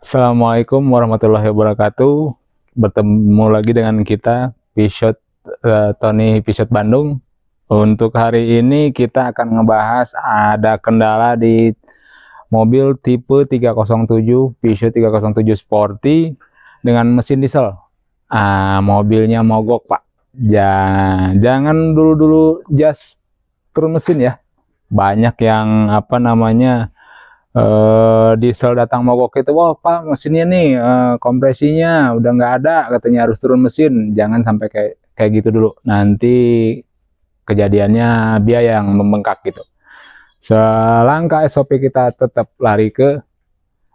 Assalamualaikum warahmatullahi wabarakatuh. Bertemu lagi dengan kita Pishot Tony Pishot Bandung. Untuk hari ini kita akan ngebahas ada kendala di mobil tipe 307 Peugeot 307 Sporty dengan mesin diesel. Mobilnya mogok, Pak. Jangan dulu-dulu just turun mesin ya. Banyak yang diesel datang mogok itu, wah Pak mesinnya nih kompresinya udah nggak ada, katanya harus turun mesin. Jangan sampai kayak gitu dulu, nanti kejadiannya biaya yang membengkak gitu. Selangkah SOP kita tetap lari ke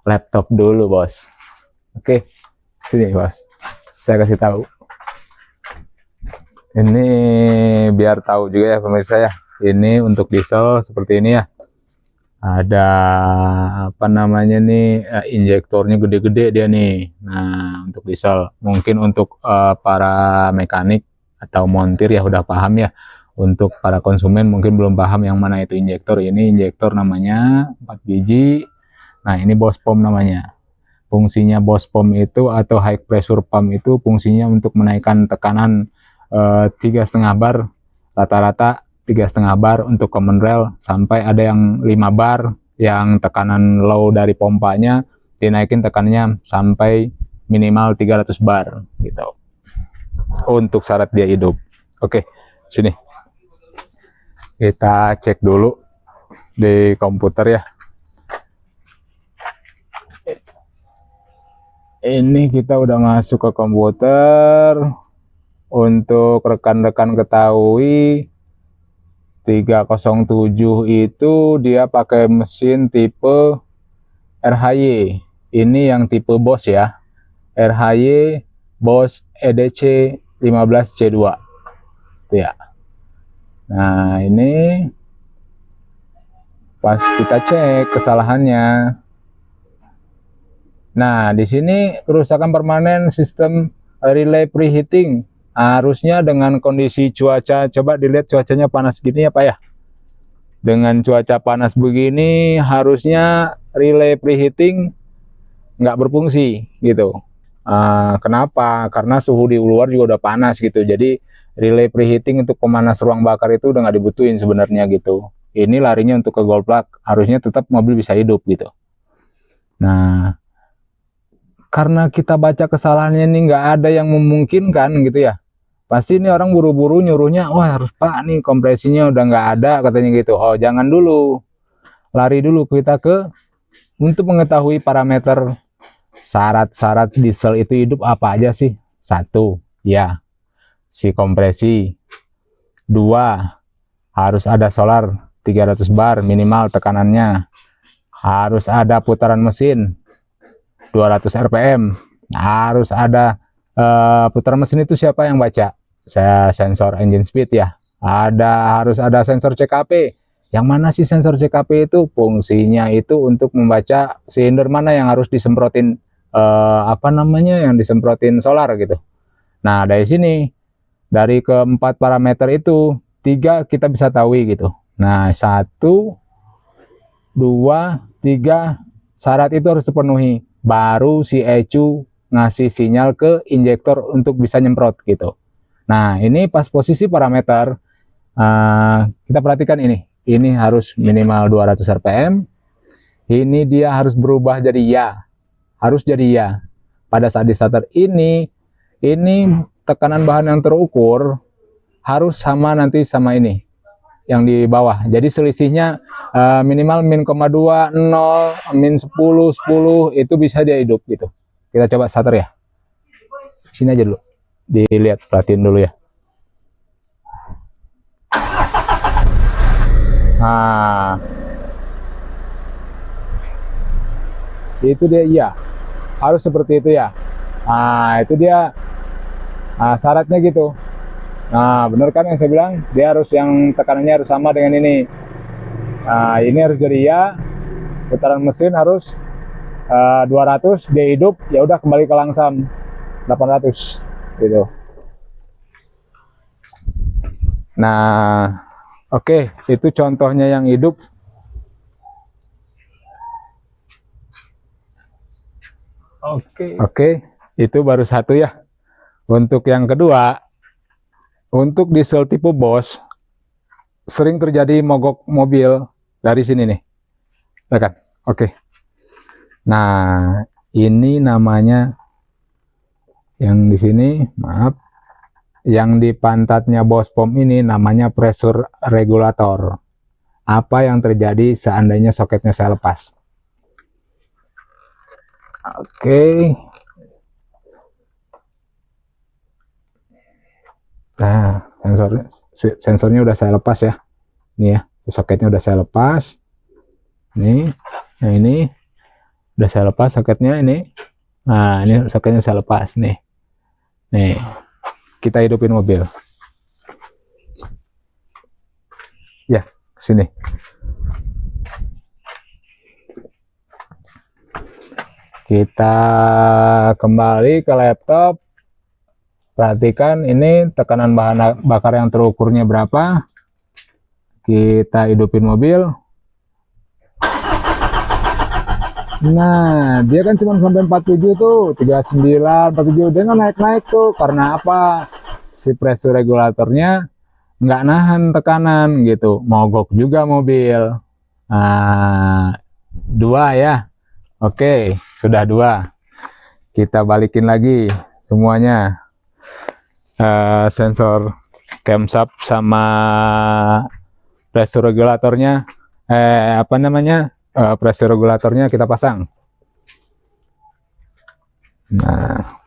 laptop dulu, bos. Oke, sini bos, saya kasih tahu. Ini biar tahu juga ya pemirsa ya, ini untuk diesel seperti ini ya. Ada injektornya gede-gede dia nih. Nah, untuk diesel mungkin untuk para mekanik atau montir ya udah paham ya. Untuk para konsumen mungkin belum paham yang mana itu injektor. Ini injektor namanya 4 biji. Nah, ini bospom namanya. Fungsinya bospom itu atau high pressure pump itu fungsinya untuk menaikkan tekanan 3,5 bar, rata-rata 3,5 bar untuk common rail, sampai ada yang 5 bar yang tekanan low dari pompanya dinaikin tekanannya sampai minimal 300 bar gitu untuk syarat dia hidup. Oke, sini kita cek dulu di komputer ya. Ini kita udah masuk ke komputer. Untuk rekan-rekan ketahui, 307 itu dia pakai mesin tipe RHY. Ini yang tipe Bosch ya. RHY Bosch EDC 15C2. Itu ya. Nah, ini pas kita cek kesalahannya. Nah, di sini kerusakan permanen sistem relay preheating. Harusnya dengan kondisi cuaca, coba dilihat cuacanya panas gini ya Pak ya. Dengan cuaca panas begini harusnya relay preheating nggak berfungsi gitu. Kenapa? Karena suhu di luar juga udah panas gitu. Jadi relay preheating untuk pemanas ruang bakar itu udah nggak dibutuhin sebenarnya gitu. Ini larinya untuk ke gold plug, harusnya tetap mobil bisa hidup gitu. Nah, karena kita baca kesalahannya ini nggak ada yang memungkinkan gitu ya. Pasti ini orang buru-buru nyuruhnya, wah harus Pak nih kompresinya udah nggak ada katanya gitu. Oh jangan dulu, lari dulu kita ke untuk mengetahui parameter syarat-syarat diesel itu hidup apa aja sih. 1, ya si kompresi. 2, harus ada solar 300 bar minimal tekanannya. Harus ada putaran mesin 200 rpm. Harus ada putaran mesin itu siapa yang baca? Saya sensor engine speed ya. Harus ada sensor CKP. Yang mana sih sensor CKP itu? Fungsinya itu untuk membaca silinder mana yang harus disemprotin yang disemprotin solar gitu. Nah, dari sini dari keempat parameter itu 3 kita bisa tahu gitu. Nah, 1, 2, 3 syarat itu harus terpenuhi. Baru si ECU ngasih sinyal ke injektor untuk bisa nyemprot gitu. Nah, ini pas posisi parameter kita perhatikan ini harus minimal 200 rpm. Ini dia harus berubah jadi ya, harus jadi ya. Pada saat di starter ini tekanan bahan yang terukur harus sama nanti sama ini yang di bawah. Jadi selisihnya minimal min 0,2, 0, min 10, 10 itu bisa dia hidup gitu. Kita coba starter ya. Sini aja dulu. Dilihat, perhatiin dulu ya. Nah, itu dia iya. Harus seperti itu ya. Nah, itu dia syaratnya gitu. Nah, bener kan yang saya bilang? Dia harus yang tekanannya harus sama dengan ini. Nah, ini harus jadi ya. Putaran mesin harus 200, dia hidup, ya udah kembali ke langsam 800 gitu. Nah, oke, itu contohnya yang hidup. Oke, itu baru satu ya. Untuk yang kedua, untuk diesel tipe Bosch sering terjadi mogok mobil dari sini nih, kan? Oke. Nah, ini namanya yang di sini, maaf, yang di pantatnya Bosch pom ini namanya pressure regulator. Apa yang terjadi seandainya soketnya saya lepas? Oke. Nah, sensornya udah saya lepas ya. Ini ya, soketnya udah saya lepas. Nih, nah ini udah saya lepas soketnya ini. Nah, ini soketnya saya lepas nih. Nih, kita hidupin mobil. Ya, sini. Kita kembali ke laptop. Perhatikan ini tekanan bahan bakar yang terukurnya berapa. Kita hidupin mobil. Nah, dia kan cuma sampai 47 tuh, 39, 47. Dia nggak naik-naik tuh. Karena apa? Si pressure regulatornya nggak nahan tekanan gitu. Mogok juga mobil. Nah, 2 ya. Oke, sudah 2. Kita balikin lagi semuanya. Sensor camshaft sama pressure regulatornya, pressure regulatornya kita pasang. Nah,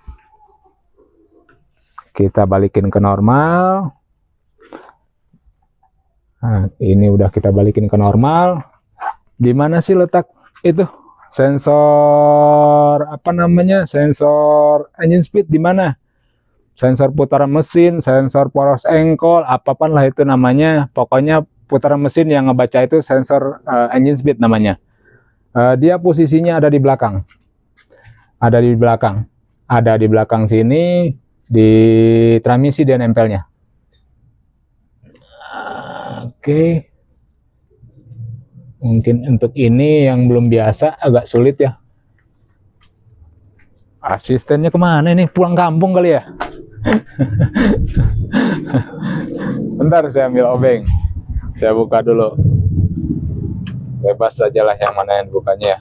kita balikin ke normal. Nah, ini udah kita balikin ke normal. Di mana sih letak itu sensor sensor engine speed di mana? Sensor putaran mesin, sensor poros engkol, apapun lah itu namanya. Pokoknya putaran mesin yang ngebaca itu sensor engine speed namanya. Dia posisinya ada di belakang. Ada di belakang. Ada di belakang sini, di transmisi dia nempelnya. Oke. Mungkin untuk ini yang belum biasa agak sulit ya. Asistennya kemana ini? Pulang kampung kali ya? Bentar, saya ambil obeng. Saya buka dulu. Bebas sajalah yang mana yang bukanya ya.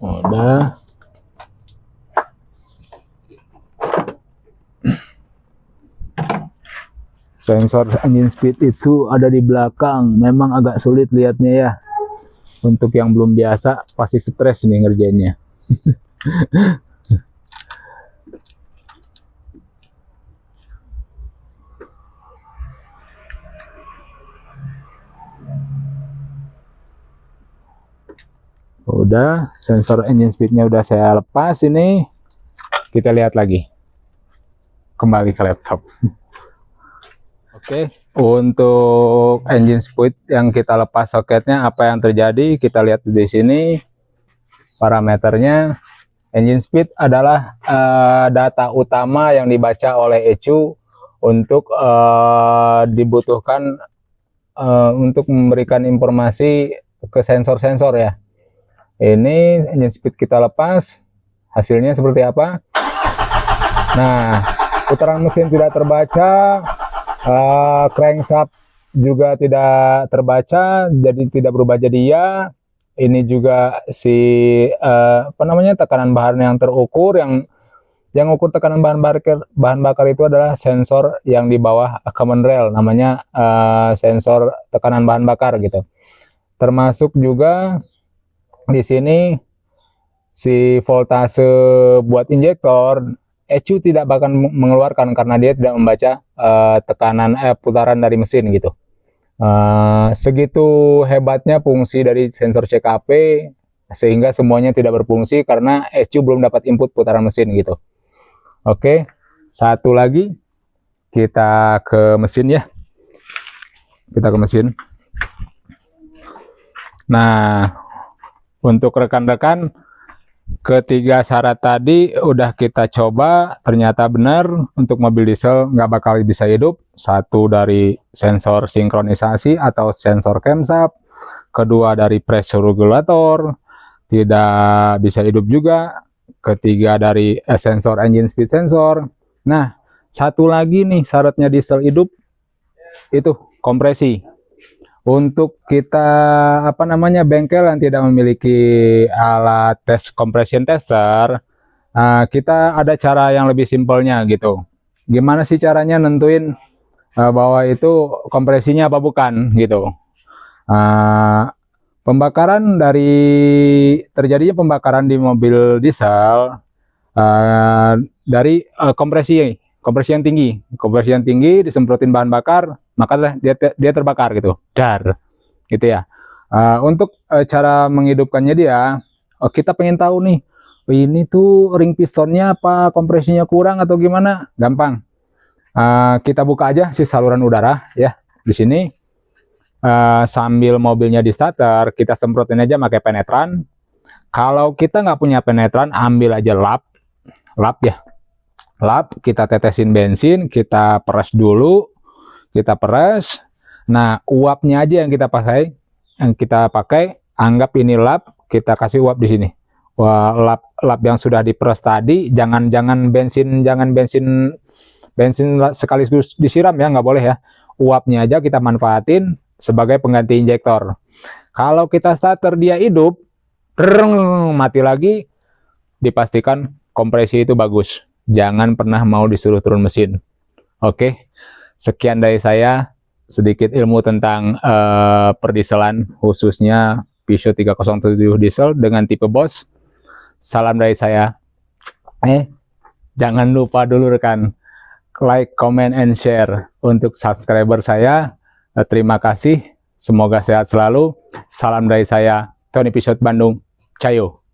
Udah. Sensor engine speed itu ada di belakang. Memang agak sulit lihatnya ya. Untuk yang belum biasa pasti stres nih ngerjainnya. Udah, sensor engine speednya udah saya lepas ini. Kita lihat lagi. Kembali ke laptop. Oke, untuk engine speed yang kita lepas soketnya, apa yang terjadi? Kita lihat di sini parameternya. Engine speed adalah data utama yang dibaca oleh ECU untuk dibutuhkan untuk memberikan informasi ke sensor-sensor ya. Ini engine speed kita lepas, hasilnya seperti apa? Nah, putaran mesin tidak terbaca. Crankshaft juga tidak terbaca, jadi tidak berubah jadi ya. Ini juga si tekanan bahan yang terukur, yang ukur tekanan bahan bakar itu adalah sensor yang di bawah common rail, namanya sensor tekanan bahan bakar gitu. Termasuk juga di sini si voltase buat injektor. ECU tidak bahkan mengeluarkan karena dia tidak membaca tekanan putaran dari mesin gitu. Segitu hebatnya fungsi dari sensor CKP sehingga semuanya tidak berfungsi karena ECU belum dapat input putaran mesin gitu. Oke, satu lagi kita ke mesin ya. Kita ke mesin. Nah, untuk rekan-rekan, Ketiga syarat tadi udah kita coba, ternyata benar untuk mobil diesel nggak bakal bisa hidup. Satu dari sensor sinkronisasi atau sensor camshaft, kedua dari pressure regulator tidak bisa hidup juga, ketiga dari sensor engine speed sensor. Nah, satu lagi nih syaratnya diesel hidup itu kompresi. Untuk kita bengkel yang tidak memiliki alat tes compression tester, kita ada cara yang lebih simpelnya gitu. Gimana sih caranya nentuin bahwa itu kompresinya apa bukan gitu? Terjadinya pembakaran di mobil diesel dari kompresi yang tinggi disemprotin bahan bakar, maka dia terbakar gitu, dar gitu ya. Untuk cara menghidupkannya dia, kita pengen tahu nih, ini tuh ring pistonnya apa kompresinya kurang atau gimana? Gampang, kita buka aja si saluran udara ya di sini. Sambil mobilnya di starter, kita semprotin aja pakai penetran. Kalau kita nggak punya penetran, ambil aja lap ya, kita tetesin bensin, kita peres dulu, nah uapnya aja yang kita pakai, anggap ini lap, kita kasih uap di sini. Wah, lap yang sudah diperes tadi, jangan bensin sekaligus disiram ya, nggak boleh ya. Uapnya aja kita manfaatin sebagai pengganti injektor. Kalau kita starter dia hidup, mati lagi, dipastikan kompresi itu bagus. Jangan pernah mau disuruh turun mesin. Oke, sekian dari saya, sedikit ilmu tentang perdieselan, khususnya Peugeot 307 diesel dengan tipe Boss. Salam dari saya. Jangan lupa dulu rekan, like, comment, and share untuk subscriber saya. Terima kasih, semoga sehat selalu. Salam dari saya, Tony Peugeot Bandung. Cayo.